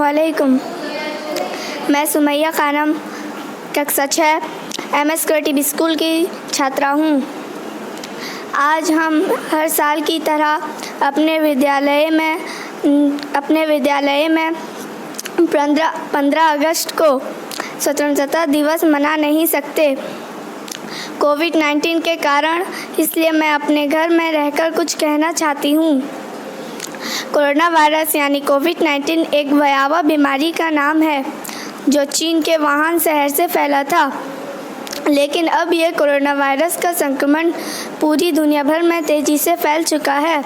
अस्सलामुअलैकुम। मैं सुमैया खानम कक्षा 6 MS क्रिएटिव स्कूल की छात्रा हूँ। आज हम हर साल की तरह अपने विद्यालय में 15 अगस्त को स्वतंत्रता दिवस मना नहीं सकते कोविड-19 के कारण, इसलिए मैं अपने घर में रहकर कुछ कहना चाहती हूँ। कोरोना वायरस यानी कोविड-19 एक भयावह बीमारी का नाम है जो चीन के वुहान शहर से फैला था। लेकिन अब यह कोरोना वायरस का संक्रमण पूरी दुनिया भर में तेज़ी से फैल चुका है।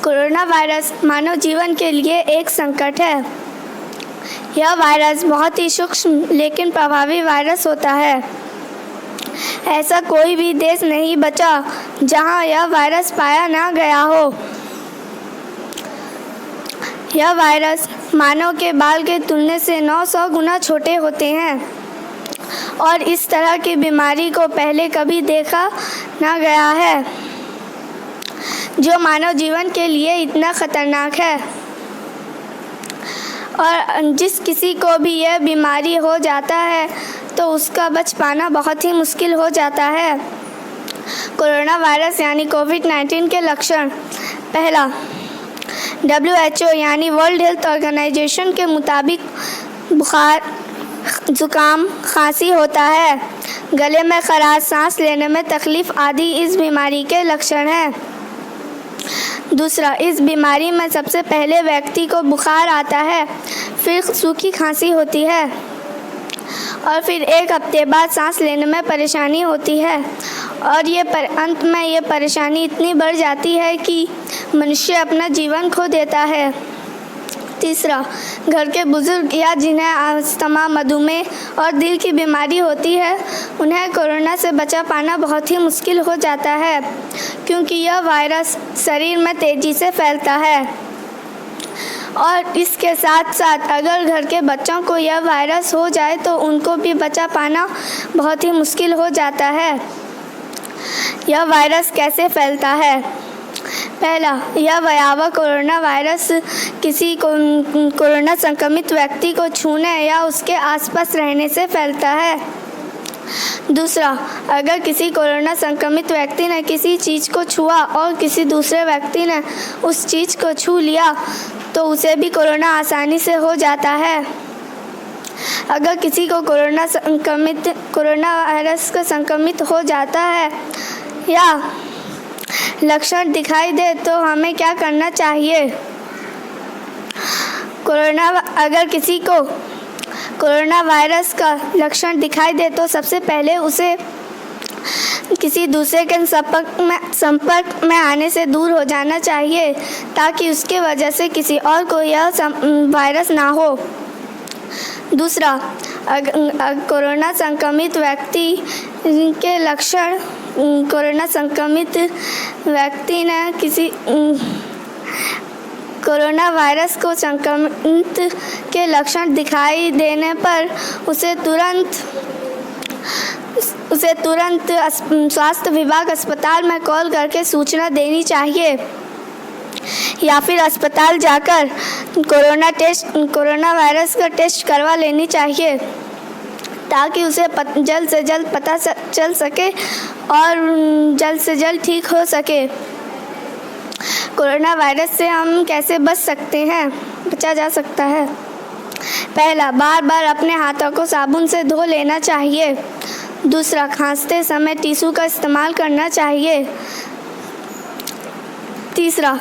कोरोना वायरस मानव जीवन के लिए एक संकट है। यह वायरस बहुत ही सूक्ष्म लेकिन प्रभावी वायरस होता है। ऐसा कोई भी देश नहीं बचा जहां यह वायरस पाया ना गया हो। यह वायरस मानव के बाल के तुलने से 900 गुना छोटे होते हैं और इस तरह की बीमारी को पहले कभी देखा ना गया है जो मानव जीवन के लिए इतना खतरनाक है। और जिस किसी को भी यह बीमारी हो जाता है तो उसका बच पाना बहुत ही मुश्किल हो जाता है। कोरोना वायरस यानी कोविड-19 के लक्षण। पहला, WHO यानी वर्ल्ड हेल्थ ऑर्गेनाइजेशन के मुताबिक बुखार, जुकाम, खांसी होता है। गले में खराश, सांस लेने में तकलीफ आदि इस बीमारी के लक्षण हैं। दूसरा, इस बीमारी में सबसे पहले व्यक्ति को बुखार आता है, फिर सूखी खांसी होती है और फिर एक हफ्ते बाद सांस लेने में परेशानी होती है और अंत में ये परेशानी इतनी बढ़ जाती है कि मनुष्य अपना जीवन खो देता है। तीसरा, घर के बुजुर्ग या जिन्हें अस्थमा, मधुमेह और दिल की बीमारी होती है, उन्हें कोरोना से बचा पाना बहुत ही मुश्किल हो जाता है क्योंकि यह वायरस शरीर में तेज़ी से फैलता है। और इसके साथ साथ अगर घर के बच्चों को यह वायरस हो जाए तो उनको भी बचा पाना बहुत ही मुश्किल हो जाता है। यह वायरस कैसे फैलता है? पहला, यह भयावह कोरोना वायरस किसी कोरोना संक्रमित व्यक्ति को छूने या उसके आसपास रहने से फैलता है। दूसरा, अगर किसी कोरोना संक्रमित व्यक्ति ने किसी चीज़ को छुआ और किसी दूसरे व्यक्ति ने उस चीज़ को छू लिया तो उसे भी कोरोना आसानी से हो जाता है। अगर किसी को कोरोना वायरस का संक्रमित हो जाता है या लक्षण दिखाई दे तो हमें क्या करना चाहिए? अगर किसी को कोरोना वायरस का लक्षण दिखाई दे तो सबसे पहले उसे किसी दूसरे के संपर्क में आने से दूर हो जाना चाहिए ताकि उसके वजह से किसी और को यह वायरस ना हो। दूसरा, कोरोना संक्रमित व्यक्ति के लक्षण कोरोना संक्रमित व्यक्ति ने किसी कोरोना वायरस को संक्रमित के लक्षण दिखाई देने पर उसे तुरंत स्वास्थ्य विभाग अस्पताल में कॉल करके सूचना देनी चाहिए या फिर अस्पताल जाकर कोरोना वायरस का टेस्ट करवा लेनी चाहिए ताकि उसे जल्द से जल्द पता चल सके और जल्द से जल्द ठीक हो सके। कोरोना वायरस से हम कैसे बचा जा सकता है? पहला, बार बार अपने हाथों को साबुन से धो लेना चाहिए। दूसरा, खांसते समय टिश्यू का इस्तेमाल करना चाहिए। तीसरा,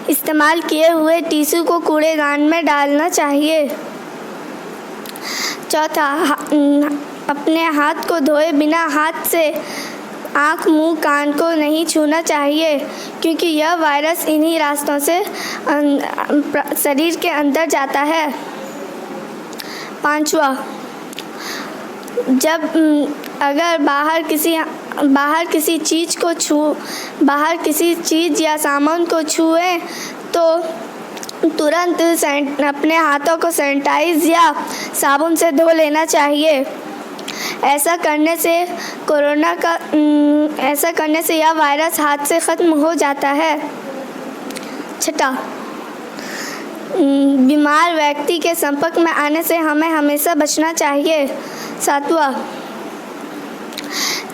इस्तेमाल किए हुए टिश्यू को कूड़ेदान में डालना चाहिए। चौथा, अपने हाथ को धोए बिना हाथ से आँख, मुंह, कान को नहीं छूना चाहिए क्योंकि यह वायरस इन्हीं रास्तों से शरीर के अंदर जाता है। पांचवा, अगर बाहर किसी चीज़ या सामान को छुए तो तुरंत अपने हाथों को सैनिटाइज या साबुन से धो लेना चाहिए। ऐसा करने से यह वायरस हाथ से ख़त्म हो जाता है। छठा, बीमार व्यक्ति के संपर्क में आने से हमें हमेशा बचना चाहिए। 7वां,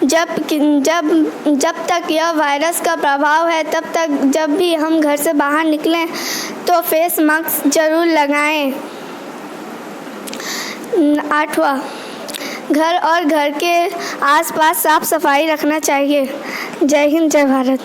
जब तक यह वायरस का प्रभाव है तब तक जब भी हम घर से बाहर निकलें तो फेस मास्क जरूर लगाएं। 8वां, घर और घर के आसपास साफ सफाई रखना चाहिए। जय हिंद, जय भारत।